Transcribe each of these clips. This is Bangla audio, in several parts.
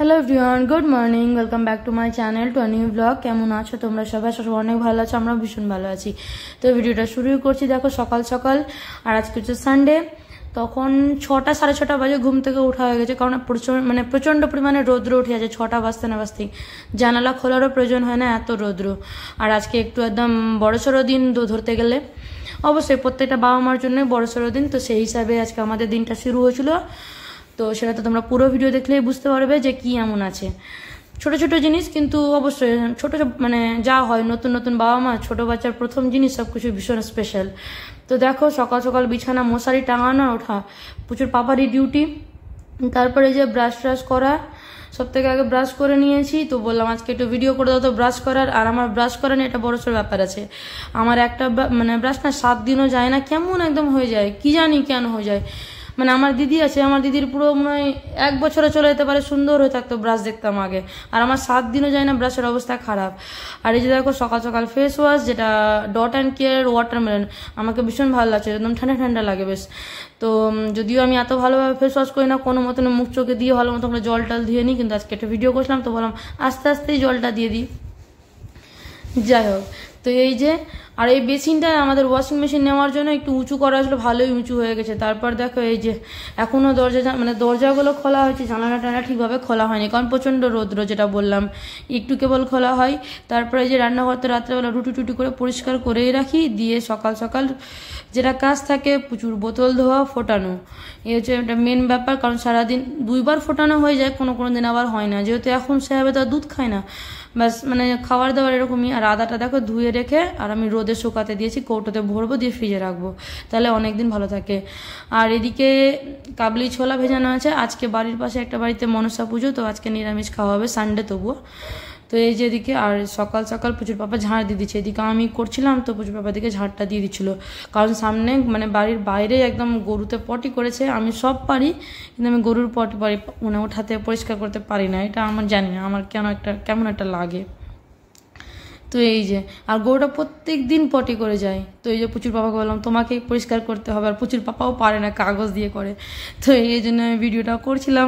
Hello everyone, good morning, welcome back to my channel to a new blog. কেমন আছো তোমরা সবাই? অনেক ভালো আছো, আমরা ভীষণ ভালো আছি। তো ভিডিওটা শুরু করছি দেখো সকাল সকাল। আর আজকে হচ্ছে সানডে। তখন 6টা সাড়ে 6টা বাজে ঘুম থেকে ওঠা হয়ে গেছে, কারণ প্রচণ্ড পরিমাণে রৌদ্র উঠে আছে। 6টা বাজতে না বাজতেই জানালা খোলারও প্রয়োজন হয় না, এত রৌদ্র। আর আজকে একটু একদম বড়সড় দিন ধরতে গেলে, অবশ্যই প্রত্যেকটা বাবা মার জন্যই বড়সড় দিন। তো সেই হিসাবে আজকে আমাদের দিনটা শুরু হয়েছিল। তো সেটা তো তোমরা পুরো ভিডিও দেখলেই বুঝতে পারবে যে কি এমন আছে। ছোট ছোট জিনিস, কিন্তু অবশ্যই ছোট মানে যা হয় নতুন নতুন বাবা মা, ছোট বাচ্চার প্রথম জিনিস সবকিছু ভীষণ স্পেশাল। তো দেখো সকাল সকাল বিছানা মশারি টাঙানো ওঠা প্রচুর পাপারই ডিউটি। তারপরে যে ব্রাশ ট্রাশ করা, সব থেকে আগে ব্রাশ করে নিয়েছি। তো বললাম আজকে একটু ভিডিও করে দাও তো ব্রাশ করার। আর আমার ব্রাশ করা নিয়ে একটা বড়সড় ব্যাপার আছে। আমার একটা মানে ব্রাশ না 7 দিনও যায় না, কেমন একদম হয়ে যায়, কি জানি কেন হয়ে যায়। মানে আমার দিদি আছে, আমার দিদির পুরো মনে হয় 1 বছরে চলে যেতে পারে, সুন্দর হয়ে থাকতো, ব্রাশ দেখতাম আগে। আর আমার 7 দিনও যায় না, ব্রাশের অবস্থা খারাপ। আর এই যে দেখো সকাল সকাল ফেস ওয়াশ, যেটা ডট অ্যান্ড কেয়ার ওয়াটারমেলন, আমাকে ভীষণ ভালো লাগছে, একদম ঠান্ডা ঠান্ডা লাগে বেশ। তো যদিও আমি এত ভালোভাবে ফেস ওয়াশ করি না, কোনো মতন মুখ চোখে দিয়ে ভালো মতো করে জল টল ধুয়ে নিই, কিন্তু আজকে একটা ভিডিও করছিলাম তো বললাম আস্তে আস্তেই জলটা দিয়ে দিই। যাই হোক, তো এই যে আর এই বেসিনটা আমাদের ওয়াশিং মেশিন নেওয়ার জন্য একটু উঁচু করা হয়েছিল, ভালোই উঁচু হয়ে গেছে। তারপর দেখো এই যে এখনো দরজাগুলো খোলা হয়েছে, জানালা টানা ঠিকভাবে খোলা হয়নি, কারণ প্রচণ্ড রৌদ্র, যেটা বললাম একটু কেবল খোলা হয়। তারপরে এই যে রান্নাঘরতে রাত্রেবেলা রুটি টুটি করে পরিষ্কার করেই রাখি, দিয়ে সকাল সকাল যেটা কাজ থাকে প্রচুর বোতল ধোয়া ফোটানো, এই হচ্ছে একটা মেন ব্যাপার। কারণ সারাদিন 2বার ফোটানো হয়ে যায়, কোনো কোনো দিন আবার হয় না, যেহেতু এখন সেভাবে তো দুধ খায় না, ব্যাস মানে খাবার দাবার এরকমই। আর আদাটা দেখো ধুয়ে রেখে আর আমি রোদে শুকাতে দিয়েছি, কৌটোতে ভরবো, দিয়ে ফ্রিজে রাখবো, তাহলে অনেকদিন ভালো থাকে। আর এদিকে কাবলি ছোলা ভেজানো আছে। আজকে বাড়ির পাশে একটা বাড়িতে মনসা পুজো, তো আজকে নিরামিষ খাওয়া হবে, সানডে তবুও। তো এই যে এদিকে আর সকাল সকাল প্রচুর পাপা ঝাড় দিয়ে দিচ্ছে, এদিকে আমি করছিলাম তো প্রচুর পাপা দিকে ঝাড়টা দিয়ে দিচ্ছিল। কারণ সামনে মানে বাড়ির বাইরে একদম গরুতে পটি করেছে, আমি সব পারি কিন্তু আমি গরুর পটি পারি মানে ওঠাতে পরিষ্কার করতে পারি না, এটা আমার জানি না, আমার কেমন একটা লাগে। তো এই যে আর গরুটা প্রত্যেক দিন পটি করে যায়, তো এই যে প্রচুর পাপাকে বললাম তোমাকে পরিষ্কার করতে হবে, আর প্রচুর পাপাও পারে না, কাগজ দিয়ে করে। তো এই জন্য আমি ভিডিওটা করছিলাম,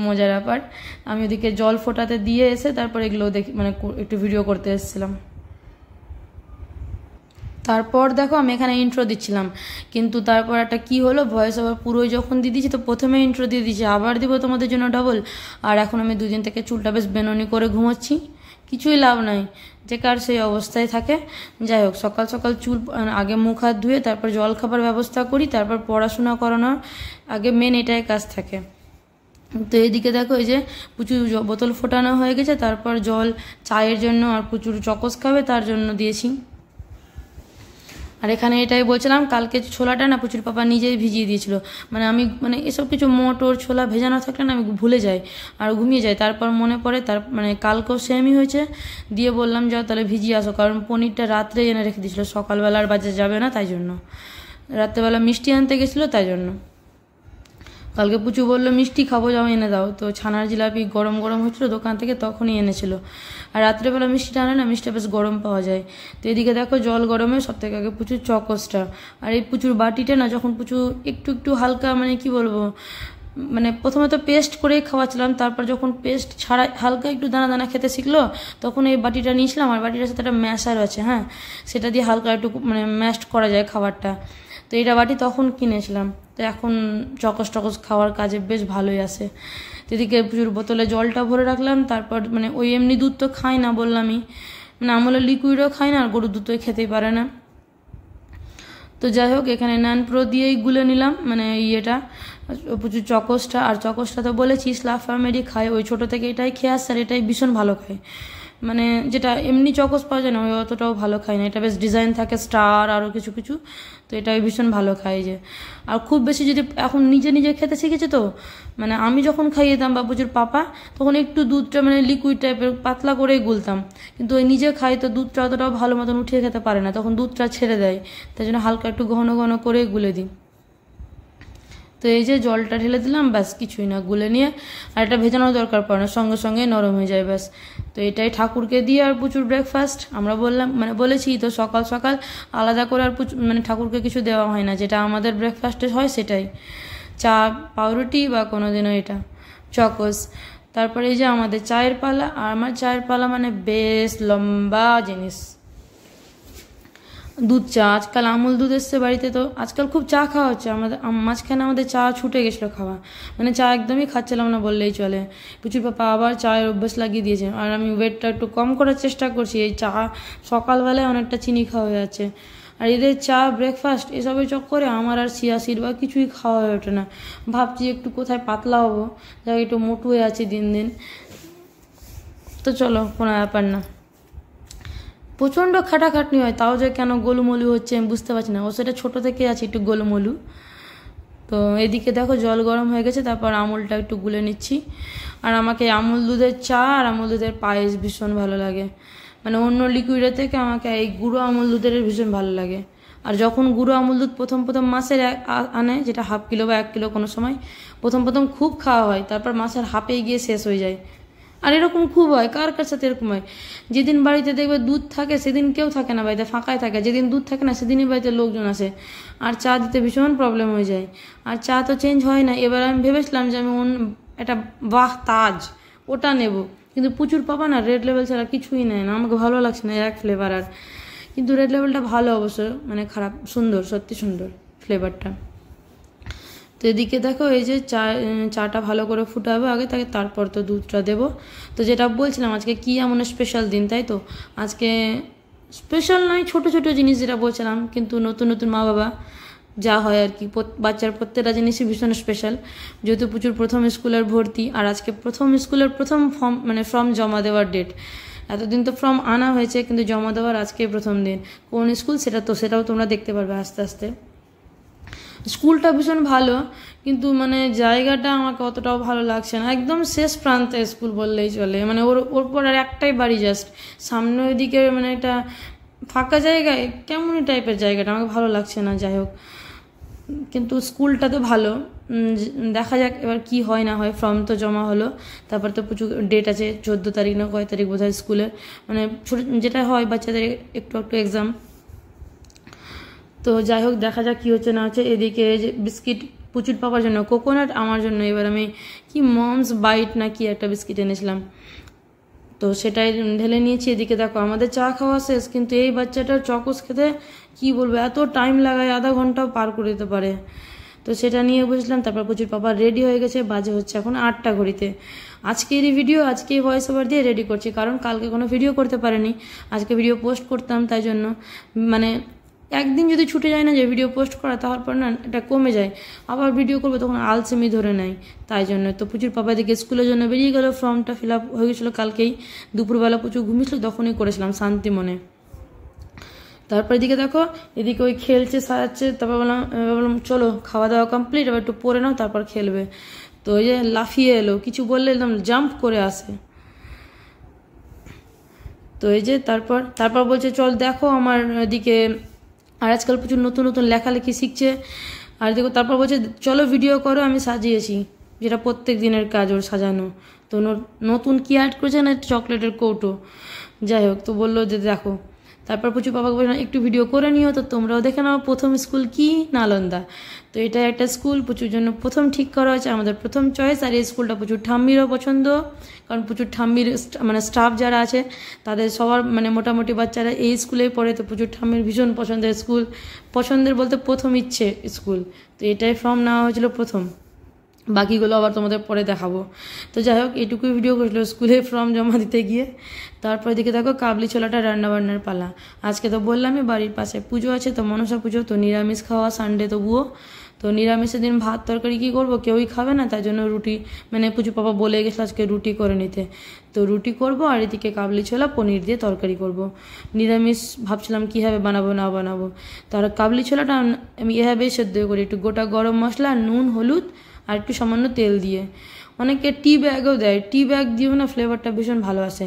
মজার ব্যাপার। আমি ওদিকে জল ফোটাতে দিয়ে এসে তারপর এগুলো দেখি মানে একটু ভিডিও করতে এসেছিলাম। তারপর দেখো আমি এখানে ইন্ট্রো দিচ্ছিলাম, কিন্তু তারপর একটা কি হলো, ভয়েস ওভার পুরোই যখন দিয়ে দিচ্ছি তো প্রথমে ইন্ট্রো দিয়ে দিচ্ছি, আবার দিব তোমাদের জন্য ডাবল। আর এখন আমি 2 দিন থেকে চুলটা বেশ বেননি করে ঘুমোচ্ছি, কিছুই লাভ নাই, যে কার সেই অবস্থায় থাকে। যাই হোক, সকাল সকাল চুল আগে মুখ হাত ধুয়ে তারপর জল খাবার ব্যবস্থা করি, তারপর পড়াশোনা করানোর আগে মেন এটাই কাজ থাকে। তো এইদিকে দেখো এই যে প্রচুর বোতল ফোটানো হয়ে গেছে, তারপর জল চায়ের জন্য আর প্রচুর চকস খাবে তার জন্য দিয়েছি। আর এখানে এটাই বলছিলাম, কালকে ছোলাটা না প্রচুর পাপা নিজেই ভিজিয়ে দিয়েছিল, মানে আমি মানে এসব কিছু মটর ছোলা ভেজানো থাকলে না আমি ভুলে যাই আর ঘুমিয়ে যাই, তারপর মনে পড়ে, তার মানে কালকেও সেমই হয়েছে, দিয়ে বললাম যাও তাহলে ভিজিয়ে আসো, কারণ পনিরটা রাত্রে এনে রেখে দিয়েছিল, সকালবেলা আর বাজে যাবে না, তাই জন্য রাত্রেবেলা মিষ্টি আনতে গেছিলো, তাই জন্য। কালকে পুচু বললো মিষ্টি খাবো, যাও এনে দাও, তো ছানার জিলাপি গরম গরম হচ্ছিলো দোকান থেকে, তখনই এনেছিল। আর রাত্রেবেলা মিষ্টিটা আনে না, মিষ্টিটা বেশ গরম পাওয়া যায়। তো এদিকে দেখো জল গরমে সব থেকে আগে প্রচুর চকসটা, আর এই প্রচুর বাটিটা না যখন প্রচুর একটু একটু হালকা মানে কি বলবো, মানে প্রথমে তো পেস্ট করেই খাওয়াচ্ছিলাম, তারপর যখন পেস্ট ছাড়া হালকা একটু দানা দানা খেতে শিখলো, তখন এই বাটিটা নিয়েছিলাম। আর বাটিটার সাথে একটা ম্যাশার আছে, হ্যাঁ, সেটা দিয়ে হালকা একটু মানে ম্যাশড করা যায় খাবারটা, তো এইটা বাটি তখন কিনেছিলাম। তো এখন চকস টকস খাওয়ার কাজে বেশ ভালোই আসে। এদিকে প্রচুর বোতলে জলটা ভরে রাখলাম, তারপর মানে ওই এমনি দুধ তো খাই না বললামই, মানে আমলে লিকুইডও খাই না, আর গরুর দুধ তো খেতেই পারে না। তো যাই হোক, এখানে ন্যান প্রো দিয়েই গুলে নিলাম মানে ইয়েটা প্রচুর চকসটা। আর চকসটা তো বলেছি স্লাফ ফ্যামিলি খায়, ওই ছোটো থেকে এটাই খেয়ে আসছে, আর এটাই ভীষণ ভালো খায়, মানে যেটা এমনি চকস পাওয়া যায় না ওই অতটাও ভালো খায় না, এটা বেশ ডিজাইন থাকে স্টার আরও কিছু কিছু, তো এটাই ভীষণ ভালো খায় যে। আর খুব বেশি যদি এখন নিজে নিজে খেতে শিখেছে, তো মানে আমি যখন খাইয়ে দিতাম বা প্রচুর পাপা, তখন একটু দুধটা মানে লিকুইড টাইপের পাতলা করেই গুলতাম, কিন্তু ওই নিজে খাই তো দুধটা অতটাও ভালো মতন উঠিয়ে খেতে পারে না, তখন দুধটা ছেড়ে দেয়, তাই জন্য হালকা একটু ঘন ঘন করে গুলে দিই। তো এই যে জলটা ঢেলে দিলাম, ব্যাস কিছুই না, গুলে নিয়ে আর এটা ভেজানোর দরকার পড়ে না, সঙ্গে সঙ্গে নরম হয়ে যায়, ব্যাস। তো এটাই ঠাকুরকে দিয়ে আর প্রচুর ব্রেকফাস্ট আমরা বললাম মানে বলেছি তো সকাল সকাল আলাদা করে আর মানে ঠাকুরকে কিছু দেওয়া হয় না, যেটা আমাদের ব্রেকফাস্টে হয় সেটাই, চা পাউরুটি বা কোনোদিনও এটা চকস। তারপরে এই যে আমাদের চায়ের পালা, আর আমার চায়ের পালা মানে বেশ লম্বা জিনিস, দুধ চা। আজকাল আমুল দুধ এসছে বাড়িতে, তো আজকাল খুব চা খাওয়া হচ্ছে আমাদের। মাঝখানে আমাদের চা ছুটে গেছিলো খাওয়া, মানে চা একদমই খাচ্ছিলাম না বললেই চলে। প্রচুর পাপা আবার চায়ের অভ্যাস লাগিয়ে দিয়েছে, আর আমি ওয়েটটা একটু কম করার চেষ্টা করছি। এই চা সকালবেলায় অনেকটা চিনি খাওয়া হয়ে যাচ্ছে, আর এদের চা ব্রেকফাস্ট এসবের চক্করে আমার আর সিয়াসিড বা কিছুই খাওয়া হয়ে ওঠে না। ভাবছি একটু কোথায় পাতলা হবো, যা একটু মোটু হয়ে আছে দিন দিন। তো চলো, কোনো ব্যাপার না। প্রচণ্ড খাটাখাটনি হয়, তাও যে কেন গোলুমলু হচ্ছে আমি বুঝতে পারছি না। ও সেটা ছোটো থেকে আছে একটু গোলুমলু। তো এদিকে দেখো জল গরম হয়ে গেছে, তারপর আমুলটা একটু গুলে নিচ্ছি। আর আমাকে আমুল দুধের চা আর আমুল দুধের পায়েস ভীষণ ভালো লাগে, মানে অন্য লিকুইডের থেকে আমাকে এই গুঁড়ো আমুল দুধের ভীষণ ভালো লাগে। আর যখন গুঁড়ো আমুল দুধ প্রথম মাসের আনে, যেটা হাফ কিলো বা 1 কিলো কোনো সময় প্রথম খুব খাওয়া হয়, তারপর মাসের হাফে গিয়ে শেষ হয়ে যায়। আর এরকম খুব হয়, কার কার সাথে এরকম হয়? যেদিন বাড়িতে দেখবে দুধ থাকে সেদিন কেউ থাকে না বাড়িতে, ফাঁকায় থাকে। যেদিন দুধ থাকে না সেদিনই বাড়িতে লোকজন আসে, আর চা দিতে ভীষণ প্রবলেম হয়ে যায়। আর চা তো চেঞ্জ হয় না। এবার আমি ভেবেছিলাম যে আমি একটা বাহ তাজ ওটা নেব, কিন্তু প্রচুর পাবা না রেড লেবেল ছাড়া কিছুই নেয় না। আমাকে ভালো লাগছে না এক ফ্লেভার আর, কিন্তু রেড লেবেলটা ভালো অবশ্য, মানে খারাপ সুন্দর, সত্যি সুন্দর ফ্লেভারটা। তো এদিকে দেখো এই যে চাটা ভালো করে ফুটাবে আগে, তারপর তো দুধটা দেবো। তো যেটা বলছিলাম আজকে কি এমন স্পেশাল দিন, তাই তো আজকে স্পেশাল নয়, ছোট ছোট জিনিস যেটা বলছিলাম, কিন্তু নতুন নতুন মা বাবা যা হয় আর কি, বাচ্চার প্রত্যেকটা জিনিসই ভীষণ স্পেশাল। যেহেতু প্রচুর প্রথম স্কুলের ভর্তি, আর আজকে স্কুলের প্রথম ফর্ম জমা দেওয়ার ডেট। এতদিন তো ফর্ম আনা হয়েছে, কিন্তু জমা দেওয়ার আজকে প্রথম দিন। কোন স্কুল সেটাও তোমরা দেখতে পারবে আস্তে আস্তে। স্কুলটা ভীষণ ভালো, কিন্তু মানে জায়গাটা আমাকে অতটাও ভালো লাগছে না। একদম শেষ প্রান্তে স্কুল বললেই চলে, মানে ওর পর আর একটাই বাড়ি জাস্ট সামনে, ওইদিকে মানে এটা ফাঁকা জায়গায় কেমনই টাইপের জায়গাটা, আমাকে ভালো লাগছে না। যাই হোক, কিন্তু স্কুলটা তো ভালো। দেখা যাক এবার কি হয় না হয়। ফর্ম তো জমা হলো, তারপর তো প্রচুর ডেট আছে, 14 তারিখ না কয় তারিখ বোধহয় স্কুলের, মানে ছোটো যেটা হয় বাচ্চাদের একটু এক্সাম। তো যাই হোক, দেখা যাক কী হচ্ছে না হচ্ছে। এদিকে যে বিস্কিট প্রচুর পাওয়ার জন্য কোকোনাট, আমার জন্য এবার আমি কি মমস বাইট না কি একটা বিস্কিট এনেছিলাম, তো সেটাই ঢেলে নিয়েছি। এদিকে দেখো আমাদের চা খাওয়া শেষ, কিন্তু এই বাচ্চাটার চকোস খেতে কি বলবো, এত টাইম লাগায়, আধা ঘন্টাও পার করে দিতে পারে। তো সেটা নিয়ে বসলাম, তারপর প্রচুর পাপা রেডি হয়ে গেছে, বাজে হচ্ছে এখন 8টা ঘড়িতে। আজকেরই ভিডিও আজকেই ভয়েস ওভার দিয়ে রেডি করছি, কারণ কালকে কোনো ভিডিও করতে পারিনি, আজকে ভিডিও পোস্ট করতাম, তাই জন্য মানে একদিন যদি ছুটে যায় না যে ভিডিও পোস্ট করা, তারপর না এটা কমে যায়, আবার ভিডিও করবো তখন আলসেমি ধরে নেয়। তাই জন্য তো প্রচুর পাপা দিকে স্কুলের জন্য বেরিয়ে গেল, ফর্মটা ফিল আপ হয়ে গেছিলো কালকেই, দুপুরবেলা প্রচুর ঘুমিয়েছিল, তখনই করেছিলাম শান্তি মনে। তারপর এদিকে দেখো, এদিকে ওই খেলছে সাজাচ্ছে, তারপর বললাম চলো খাওয়া দাওয়া কমপ্লিট, এবার একটু পরে নাও তারপর খেলবে। তো ওই যে লাফিয়ে এলো, কিছু বললে একদম জাম্প করে আসে। তো এই যে তারপর বলছে চল দেখো আমার দিকে, আর আজকাল প্রচুর নতুন নতুন লেখালেখি শিখছে। আর দেখো তারপর বলছে চলো ভিডিও করো, আমি সাজিয়েছি, যেটা প্রত্যেক দিনের কাজ ওর সাজানো। তো নতুন কি অ্যাড করেছে না, চকলেটের কৌটো। যাই হোক, তো বললো যে দেখো, তারপর প্রচুর পাপাকে বললাম একটু ভিডিও করে নিও, তো তোমরাও দেখে নাও প্রথম স্কুল কি নালন্দা। তো এটা একটা স্কুল প্রচুর জন্য প্রথম ঠিক করা হয়েছে, আমাদের প্রথম চয়েস। আর এই স্কুলটা প্রচুর ঠাম্মিরও পছন্দ, কারণ প্রচুর ঠাম্মির মানে স্টাফ যারা আছে তাদের সবার মানে মোটামুটি বাচ্চারা এই স্কুলেই পড়ে, তো প্রচুর ঠাম্মির ভীষণ পছন্দের স্কুল, পছন্দের বলতে প্রথম ইচ্ছে স্কুল। তো এটাই ফর্ম নেওয়া হয়েছিল প্রথম, বাকিগুলো আবার তোমাদের পরে দেখাবো। তো যাই হোক, এইটুকুই ভিডিও করছিল স্কুলে ফর্ম জমা দিতে গিয়ে। তারপর দিকে দেখো কাবলি ছোলাটা রান্নাবান্নার পালা। আজকে তো বললামই বাড়ির পাশে পুজো আছে, তো মনসা পুজো, তো নিরামিষ খাওয়া সানডে তবুও। তো নিরামিষের দিন ভাত তরকারি কী করবো, কেউই খাবে না, তাই জন্য রুটি, মানে পুজো পাপা বলে গেছিলো আজকে রুটি করে নিতে, তো রুটি করব। আর এদিকে কাবলি ছোলা পনির দিয়ে তরকারি করব। নিরামিষ ভাবছিলাম কীভাবে বানাবো না বানাবো, তার কাবলি ছোলাটা আমি এভাবেই সেদ্ধ করি, একটু গোটা গরম মশলা, নুন, হলুদ আর একটু সামান্য তেল দিয়ে। অনেকে টি ব্যাগও দেয়, টি ব্যাগ দিয়েও না ফ্লেভারটা ভীষণ ভালো আসে।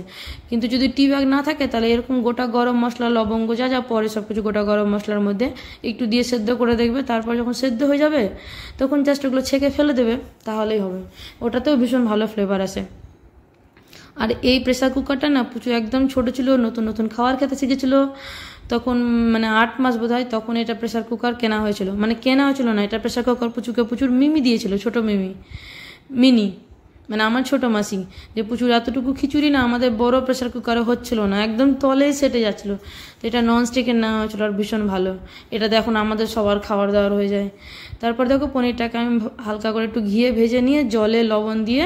কিন্তু যদি টি ব্যাগ না থাকে তাহলে এরকম গোটা গরম মশলা, লবঙ্গ যা যা পরে সব কিছু গোটা গরম মশলার মধ্যে একটু দিয়ে সেদ্ধ করে দেখবে, তারপর যখন সেদ্ধ হয়ে যাবে তখন জাস্ট ওগুলো ছেঁকে ফেলে দেবে, তাহলেই হবে। ওটাতেও ভীষণ ভালো ফ্লেভার আসে। আর এই প্রেসার কুকারটা না প্রচুর একদম ছোটো ছিল, নতুন নতুন খাবার খেতে শিখেছিল তখন, মানে 8 মাস বোধ হয়, তখন এটা প্রেসার কুকার কেনা হয়েছিল, মানে কেনা হয়েছিল না, এটা প্রেসার কুকার প্রচুর মিমি দিয়েছিল, ছোটো মিনি। মানে আমার ছোটো মাসি, যে প্রচুর এতটুকু খিচুড়ি না আমাদের বড় প্রেশার কুকারে হচ্ছিল না, একদম তলে সেটে যাচ্ছিলো। তো এটা ননস্টিকের নেওয়া হয়েছিলো আর ভীষণ ভালো, এটাতে এখন আমাদের সবার খাবার দাবার হয়ে যায়। তারপর দেখো পনিরটাকে আমি হালকা করে একটু ঘিয়ে ভেজে নিয়ে জলে লবণ দিয়ে,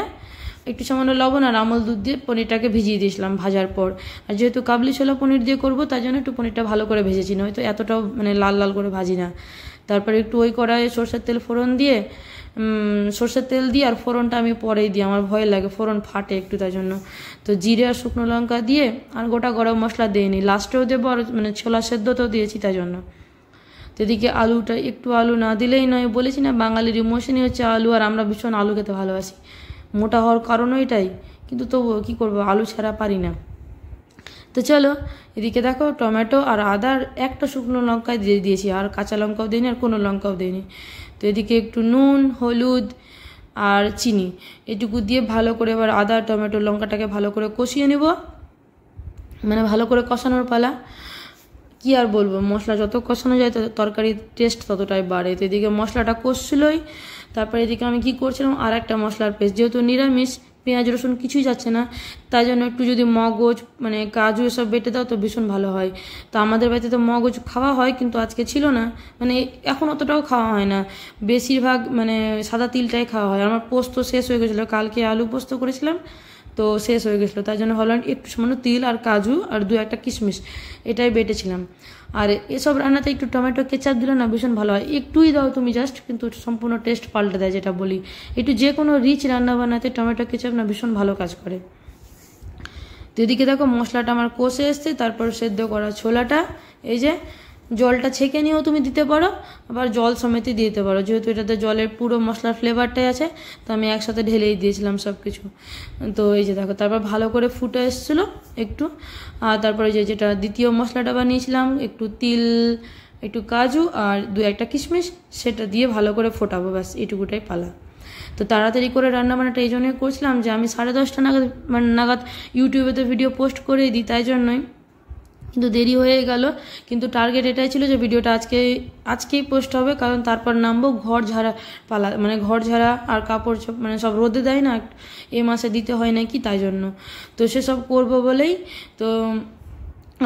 একটু সামান্য লবণ আর আমল দুধ দিয়ে পনিরটাকে ভিজিয়ে দিয়েছিলাম ভাজার পর। আর যেহেতু কাবলি ছোলা পনির দিয়ে করবো তাই জন্য একটু পনিরটা ভালো করে ভেজেছি, না হয়তো এতটাও মানে লাল লাল করে ভাজি না। তারপরে একটু ওই কড়াইয়ে সরষের তেল ফোড়ন দিয়ে, সরষের তেল দিয়ে আর ফোড়নটা আমি পরেই দিই, আমার ভয় লাগে ফোড়ন ফাটে একটু, তাই জন্য। তো জিরে আর শুকনো লঙ্কা দিয়ে আর গোটা গরম মশলা দিয়ে নিই, লাস্টেও দেবো আর মানে ছোলা সেদ্ধতেও দিয়েছি তাই জন্য। তো এদিকে আলুটা, একটু আলু না দিলেই নয়, বলেছি না বাঙালির ইমোশনই হচ্ছে আলু, আর আমরা ভীষণ আলু খেতে ভালোবাসি, মোটা হওয়ার কারণও এটাই, কিন্তু তবুও কী করবো, আলু ছাড়া পারি না। তো চলো এদিকে দেখো টমেটো আর আদার একটা শুকনো লঙ্কায় দিয়ে দিয়েছি, আর কাঁচা লঙ্কাও দিইনি আর কোনো লঙ্কাও দিইনি। তো এদিকে একটু নুন, হলুদ আর চিনি এটুকু দিয়ে ভালো করে এবার আদা টমেটো লঙ্কাটাকে ভালো করে কষিয়ে নেব, মানে ভালো করে কষানোর পালা। কি আর বলবো, মশলা যত কষানো যায় তত তরকারির টেস্ট ততটাই বাড়ে। তো এদিকে মশলাটা কষছিলই, তারপরে এদিকে আমি কি করছিলাম, আর একটা মশলার পেস্ট, যেহেতু নিরামিষ পেঁয়াজ রসুন কিছুই যাচ্ছে না, তাই জন্য একটু যদি মগজ মানে কাজু এসব বেটে দাও তো ভীষণ ভালো হয়। তো আমাদের বাড়িতে তো মগজ খাওয়া হয় কিন্তু আজকে ছিল না, মানে এখন অতটাও খাওয়া হয় না, বেশিরভাগ মানে সাদা তিলটাই খাওয়া হয়। আমার পোস্ত শেষ হয়ে গেছিলো, কালকে আলু পোস্ত করেছিলাম তো শেষ হয়ে গেছিলো, তাই জন্য ভাবলাম একটু সামান্য তিল আর কাজু আর দু একটা কিশমিশ এটাই বেটেছিলাম। আর এসব রান্নাতে একটু টমেটো কেচাপ দিলে না ভীষণ ভালো হয়, একটুই দাও তুমি জাস্ট, কিন্তু সম্পূর্ণ টেস্ট পাল্টে দেয়, যেটা বলি একটু যে কোনো রিচ রান্না বানাতে টমেটো কেচাপ না ভীষণ ভালো কাজ করে। তো এদিকে দেখো মশলাটা আমার কষে এসছে, তারপর সেদ্ধ করা ছোলাটা, এই যে জলটা ছেঁকে নিয়েও তুমি দিতে পারো, আবার জল সমেতই দিতে পারো, যেহেতু এটাতে জলের পুরো মশলার ফ্লেভারটাই আছে, তো আমি একসাথে ঢেলেই দিয়েছিলাম সব কিছু। তো এই যে দেখো তারপর ভালো করে ফুটে এসেছিলো একটু, আর তারপরে যেটা দ্বিতীয় মশলাটা বানিয়েছিলাম, একটু তিল একটু কাজু আর দু একটা কিশমিশ, সেটা দিয়ে ভালো করে ফোটাবো, ব্যাস এইটুকুটাই পালা। তো তাড়াতাড়ি করে রান্নাবান্নাটা এই জন্যই করছিলাম যে আমি 10:30 নাগাদ ইউটিউবেতে ভিডিও পোস্ট করেই দিই, তাই জন্যই, কিন্তু দেরি হয়ে গেল। কিন্তু টার্গেট এটাই ছিল যে ভিডিওটা আজকেই পোস্ট হবে, কারণ তারপর নামবো ঘর ঝাড়া পালা, মানে ঘর ঝাড়া আর কাপড় মানে সব রোদে দেয় না, এই মাসে দিতে হয় নাকি, তাই জন্য। তো সেসব করবো বলেই তো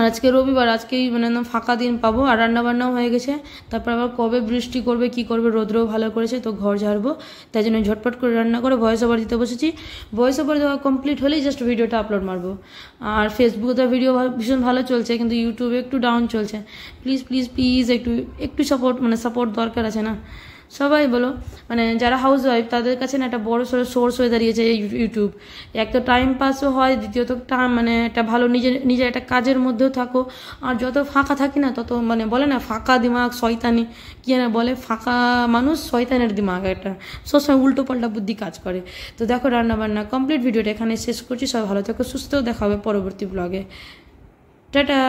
আজকে রবিবার, আজকেই মানে একদম ফাঁকা দিন পাবো, আর রান্নাবান্নাও হয়ে গেছে। তারপর আবার কবে বৃষ্টি করবে কি করবে, রোদ্রও ভালো করেছে, তো ঘর ঝাড়বো, তাই জন্য ঝটপট করে রান্না করে ভয়েস ওভার দিতে বসেছি। ভয়েস ওভার দেওয়া কমপ্লিট হলেই জাস্ট ভিডিওটা আপলোড মারবো। আর ফেসবুকে তো ভিডিও ভীষণ ভালো চলছে, কিন্তু ইউটিউবে একটু ডাউন চলছে। প্লিজ প্লিজ প্লিজ একটু সাপোর্ট দরকার আছে না, সবাই বলো। মানে যারা হাউস ওয়াইফ তাদের কাছে না একটা বড় সোর্স হয়ে দাঁড়িয়েছে এই ইউটিউব, এক তো টাইম পাসও হয়, দ্বিতীয়ত মানে একটা ভালো নিজের একটা কাজের মধ্যেও থাকো। আর যত ফাঁকা থাকি না তত মানে বলে না ফাঁকা দিমাগ শয়তানি, কি না বলে, ফাঁকা মানুষ শয়তানের দিমাগ, একটা সবসময় উল্টো পাল্টা বুদ্ধি কাজ করে। তো দেখো রান্নাবান্না কমপ্লিট, ভিডিওটা এখানে শেষ করছি। সবাই ভালো থেকো, সুস্থ, দেখা হবে পরবর্তী ব্লগে। টাটা।